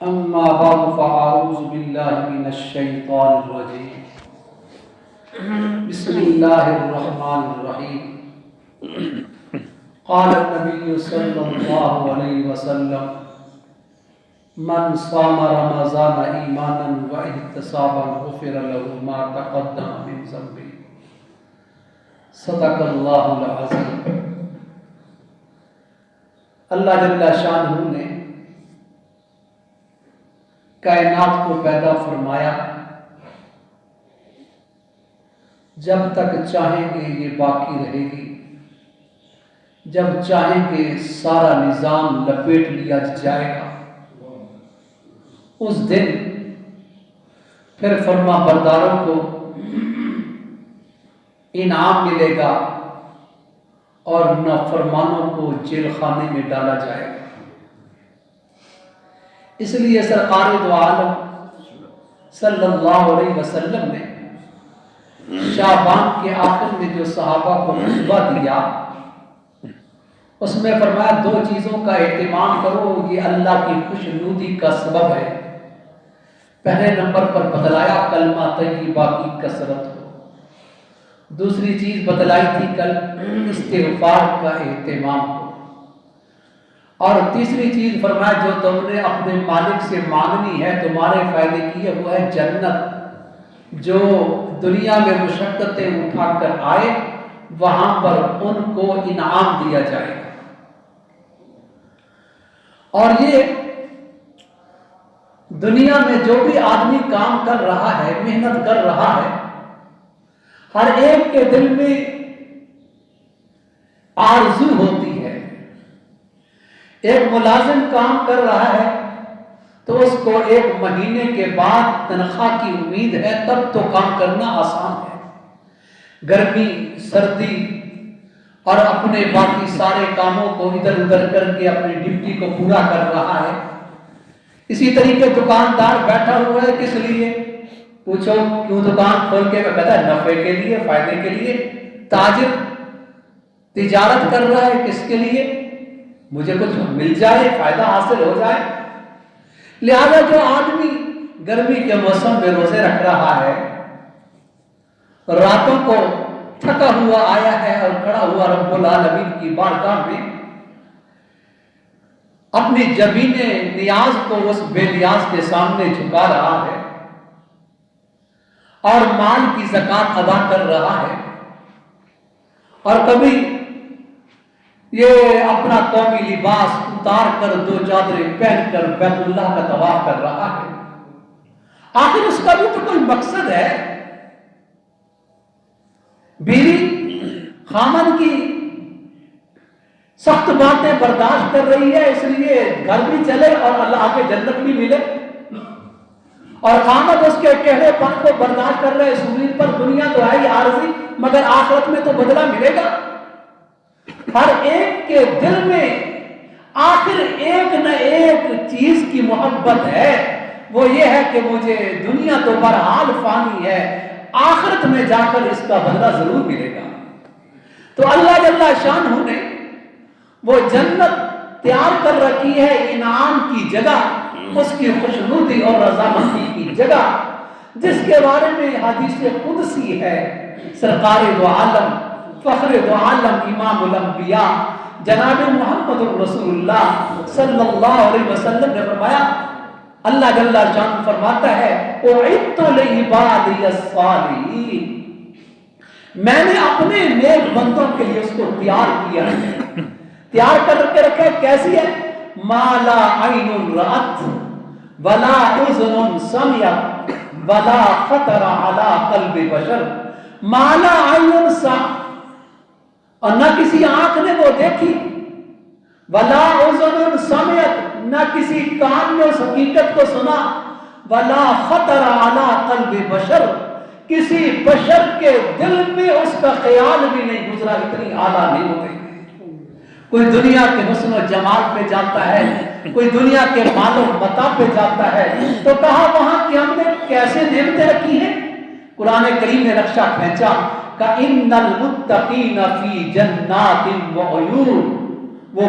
أما بعد فأعوذ بالله من الشيطان الرجيم بسم الله الرحمن الرحيم قال النبي صلى الله عليه وسلم من صام رمضان إيمانا واحتسابا غفر له ما تقدم من ذنبه صدق الله العظيم۔ اللہ جل شانہ نے کائنات کو پیدا فرمایا، جب تک چاہیں گے یہ باقی رہے گی، جب چاہیں گے سارا نظام لپیٹ لیا جائے گا۔ اس دن پھر فرما برداروں کو انعام ملے گا اور نافرمانوں کو جیل خانے میں ڈالا جائے گا۔ اس لیے سرکار دو عالم صلی اللہ علیہ وسلم نے شعبان کے آخر میں جو صحابہ کو خطبہ دیا، اس میں فرمایا دو چیزوں کا اہتمام کرو، یہ اللہ کی خوشنودی کا سبب ہے۔ پہلے نمبر پر بتلایا کلمہ طیبہ کی کثرت ہو، دوسری چیز بتلائی تھی کل استغفار کا اہتمام ہو، اور تیسری چیز فرمایا جو تم نے اپنے مالک سے مانگنی ہے تمہارے فائدے کی ہے وہ ہے جنت۔ جو دنیا میں مشقتیں اٹھا کر آئے وہاں پر ان کو انعام دیا جائے گا۔ اور یہ دنیا میں جو بھی آدمی کام کر رہا ہے، محنت کر رہا ہے، ہر ایک کے دل میں آرزو ہوتی ہے۔ ایک ملازم کام کر رہا ہے تو اس کو ایک مہینے کے بعد تنخواہ کی امید ہے، تب تو کام کرنا آسان ہے۔ گرمی، سردی اور اپنے باقی سارے کاموں کو ادھر ادھر کر کے اپنی ڈیوٹی کو پورا کر رہا ہے۔ اسی طریقے دکاندار بیٹھا ہوا ہے، کس لیے؟ پوچھو کیوں دکان کھول کے کہتا ہے نفع کے لیے، فائدے کے لیے۔ تاجر تجارت کر رہا ہے، کس کے لیے؟ مجھے کچھ مل جائے، فائدہ حاصل ہو جائے۔ لہذا جو آدمی گرمی کے موسم میں روزے رکھ رہا ہے، راتوں کو تھکا ہوا آیا ہے اور کھڑا ہوا رب العالمین کی بارگاہ میں اپنی جبین نیاز کو اس بے نیاز کے سامنے جھکا رہا ہے اور مال کی زکات ادا کر رہا ہے، اور کبھی یہ اپنا قومی لباس اتار کر دو چادریں پہن کر بیت اللہ کا طواف کر رہا ہے، آخر اس کا بھی تو کوئی مقصد ہے۔ بیوی خامن کی سخت باتیں برداشت کر رہی ہے، اس لیے گھر بھی چلے اور اللہ کے جنت بھی ملے، اور خامد اس کے ٹیڑھے پن کو برداشت کر رہے اس امید پر دنیا تو ہے ہی عارضی، مگر آخرت میں تو بدلہ ملے گا۔ ہر ایک کے دل میں آخر ایک نہ ایک چیز کی محبت ہے، وہ یہ ہے کہ مجھے دنیا تو بہرحال فانی ہے، آخرت میں جا کر اس کا بدلہ ضرور ملے گا۔ تو اللہ جل شانہ نے وہ جنت تیار کر رکھی ہے انعام کی جگہ، اس کی خوشنودی اور رضامندی کی جگہ، جس کے بارے میں حدیث قدسی ہے۔ سرکار دو عالم، فخر دو عالم، امام الانبیاء جناب محمد رسول اللہ صلی اللہ علیہ وسلم نے فرمایا، اللہ جل شانہ فرماتا ہے اعدت لعبادی الصالحین، میں نے اپنے نیک بندوں کے لیے اس کو تیار کیا ہے۔ تیار کر کے رکھے، کیسی ہے؟ ما لا عین رأت ولا اذن سمعت ولا خطر علی قلب بشر، ما لا عین سمعت، اور نہ کسی آنکھ نے وہ دیکھی، ولا اذن سمعت، نہ کسی کان نے اس حقیقت کو سنا، ولا خطر علی قلب بشر، کسی بشر کے دل میں اس کا خیال بھی نہیں گزرا، اتنی اعلیٰ نہیں ہوتے۔ کوئی دنیا کے حسن و جمال پہ جاتا ہے، کوئی دنیا کے مال و متاع پہ جاتا ہے، تو کہا وہاں کی ہم نے کیسے نعمتیں رکھی ہیں؟ قرآن کریم نے نقشہ کھینچا کہ ان المتقین فی جنات و عیون، وہ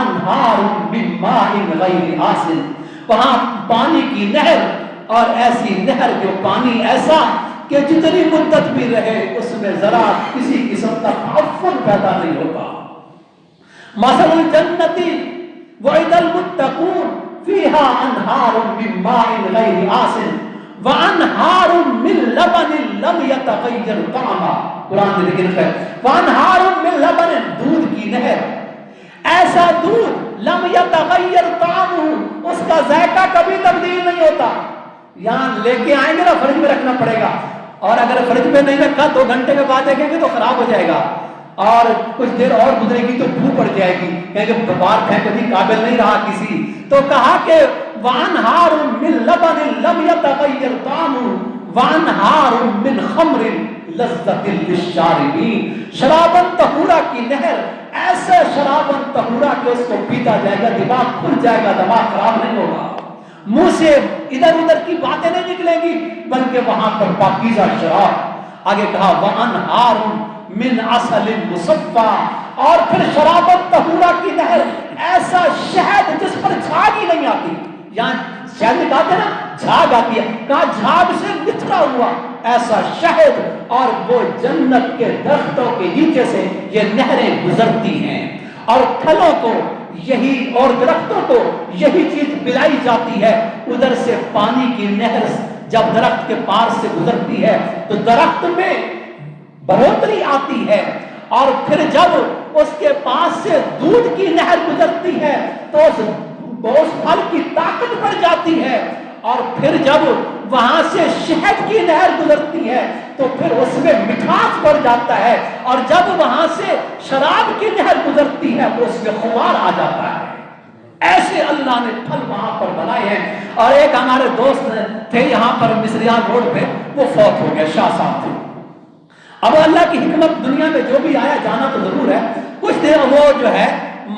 انہار من ماء غیر آسن، وہاں پانی کی نہر، اور ایسی نہر جو پانی ایسا کہ جتنی مدت بھی رہے اس میں ذرا کسی قسم کا تعفن پیدا نہیں ہوتا۔ مثل الجنت وعد المتقون فیہا انہار من ماء غیر آسن وانہار من لبن لم یتغیر طعمہ، قرآن نے ذکر ہے وانہار من لبن، دودھ کی نہر، ایسا دودھ لم یتغیر طعمہ، اس کا ذائقہ کبھی تبدیل نہیں ہوتا۔ یہاں لے کے آئیں گے نا فریج میں رکھنا پڑے گا، اور اگر فریج میں نہیں رکھا 2 گھنٹے کے بعد دیکھیں گے تو خراب ہو جائے گا، اور کچھ دیر اور گزرے گی تو بھو پڑ جائے گی، کہیں کہ باہر پھینکنے قابل نہیں رہا کسی۔ تو کہا کہ وانہار من لبن لم یتغیر طعمہ وانہار من خمر لذۃ للشاربین، شرابن طہورا کی نہر، ایسے شرابن طہورا کہ اس کو پیتا جائے گا دماغ کھل جائے گا، دماغ خراب نہیں ہوگا، منہ سے ادھر ادھر کی باتیں نہیں نکلیں گی، بلکہ وہاں پر پاکیزہ شراب۔ آگے کہا وانہار من عسل مصفا، اور پھر شرابت طہورا کی نہر، ایسا شہد جس پر جھاگ ہی نہیں آتی، یہاں شہد میں کہتے ہیں نا جھاگ آتی ہے، کہا جھاگ سے بچھڑا ہوا ایسا شہد، اور وہ جنت کے درختوں کے نیچے سے یہ نہریں گزرتی ہیں، اور پھلوں کو یہی اور درختوں کو یہی چیز پلائی جاتی ہے۔ ادھر سے پانی کی نہر جب درخت کے پاس سے گزرتی ہے تو درخت میں بڑھوتری آتی ہے، اور پھر جب اس کے پاس سے دودھ کی نہر گزرتی ہے تو اس پھل کی طاقت بڑھ جاتی ہے، اور پھر جب وہاں سے شہد کی نہر گزرتی ہے تو پھر اس میں مٹھاس بڑھ جاتا ہے، اور جب وہاں سے شراب کی نہر گزرتی ہے تو اس میں خمار آ جاتا ہے۔ ایسے اللہ نے پھل وہاں پر بنائے ہیں۔ اور ایک ہمارے دوست تھے یہاں پر مصریان روڈ پہ، وہ فوت ہو گیا، شاہ صاحب تھے۔ اب اللہ کی حکمت، دنیا میں جو بھی آیا جانا تو ضرور ہے، کچھ دیر وہ جو ہے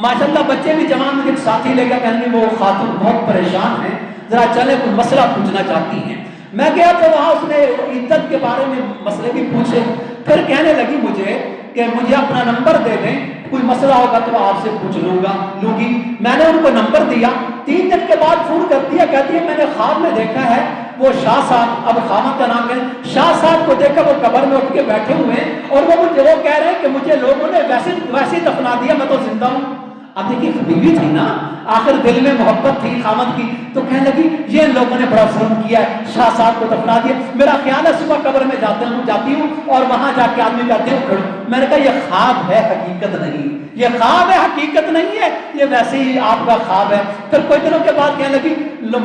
ماشاءاللہ بچے بھی جوان میں ایک ساتھی لے گا، کہنے وہ خاتون بہت پریشان ہیں، ذرا چلے کوئی مسئلہ پوچھنا چاہتی ہیں۔ میں گیا تو وہاں اس نے عدت کے بارے میں مسئلے بھی پوچھے، پھر کہنے لگی مجھے کہ مجھے اپنا نمبر دے دیں، کوئی مسئلہ ہوگا تو آپ سے پوچھ لوں گی۔ میں نے ان کو نمبر دیا، 3 دن کے بعد فون کرتی ہے، کہتی ہے میں نے خواب میں دیکھا ہے وہ شاہ صاحب، اب خامد کا نام ہے، شاہ صاحب کو دیکھا وہ قبر میں اٹھ کے بیٹھے ہوئے ہیں، اور وہ کہہ رہے ہیں کہ مجھے لوگوں نے ویسے دفنا دیا، میں تو زندہ ہوں۔ اب دیکھیے بیوی تھی نا، آخر دل میں محبت تھی خامد کی، تو کہنے لگی یہ لوگوں نے بڑا ظلم کیا ہے، شاہ صاحب کو دفنا دیا، میرا خیال ہے صبح قبر میں جاتی ہوں اور وہاں جا کے آدمی کہتے ہیں کھڑو۔ میں نے کہا یہ خواب ہے حقیقت نہیں، یہ خواب ہے حقیقت نہیں ہے، یہ ویسے ہی آپ کا خواب ہے۔ پھر کچھ دنوں کے بعد کہنے لگی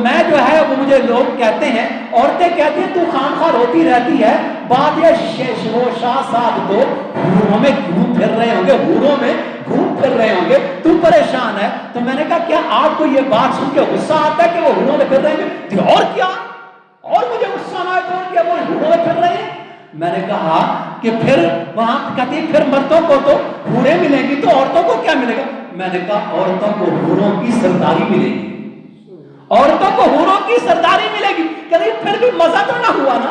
میں جو ہے وہ مجھے لوگ کہتے ہیں، عورتیں کہتی ہیں تو خام خواہ روتی رہتی ہے، بات یہ وہ شاہ صاحب تو حوروں میں گھوم پھر رہے ہوں گے، حوروں میں گھوم پھر رہے ہوں گے، تو پریشان ہے۔ تو میں نے کہا کیا آپ کو یہ بات سن کے غصہ آتا ہے کہ وہ حوروں میں پھر رہے ہیں؟ اور کیا، اور مجھے غصہ نہ آتا کہ وہ حوروں میں پھر رہے ہیں۔ میں نے کہا کہ پھر وہاں کہتی ہے پھر مردوں کو تو حوریں ملیں گی تو عورتوں کو کیا ملے گا؟ میں نے کہا عورتوں کو حوروں کی سرداری ملے گی، عورتوں کو حوروں کی سرداری ملے گی۔ کہ پھر بھی مزہ تو نہ ہوا نا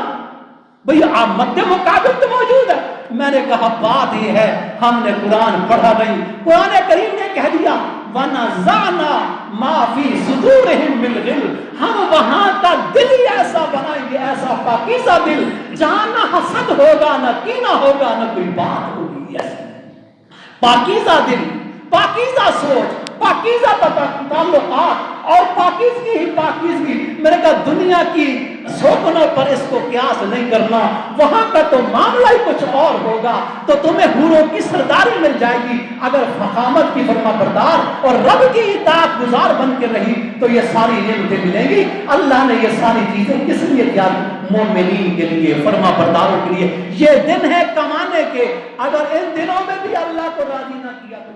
بھئی، آپ مد مقابل تو موجود ہے۔ میں نے کہا بات یہ ہے ہم نے قرآن پڑھا نہیں، قرآن کریم نے کہہ دیا وَنَزَعْنَا مَا فِي صُدُورِهِم مِّنْ غِلٍّ، ہم وہاں کا دل ہی ایسا بنائیں گے، ایسا پاکیزہ دل جہاں نہ حسد ہوگا، نہ کینہ ہوگا، نہ کوئی بات ہوگی۔ پاکیزہ دل، پاکیزہ سوچ، پاکیزہ تعلقات اور پاکیزگی ہی پاکیزگی۔ میں نے کہا دنیا کی سوکنوں پر اس کو قیاس نہیں کرنا، وہاں کا تو معاملہ ہی کچھ اور ہوگا، تو تمہیں حوروں کی سرداری مل جائے گی اگر فخامت کی فرما بردار اور رب کی اطاعت گزار بن کے رہی تو یہ ساری نعمتیں ملیں گی۔ اللہ نے یہ ساری چیزیں کس لیے کیا؟ مومنین کے لیے، فرما برداروں کے لیے۔ یہ دن ہے کمانے کے، اگر ان دنوں میں بھی اللہ کو راضی نہ کیا تو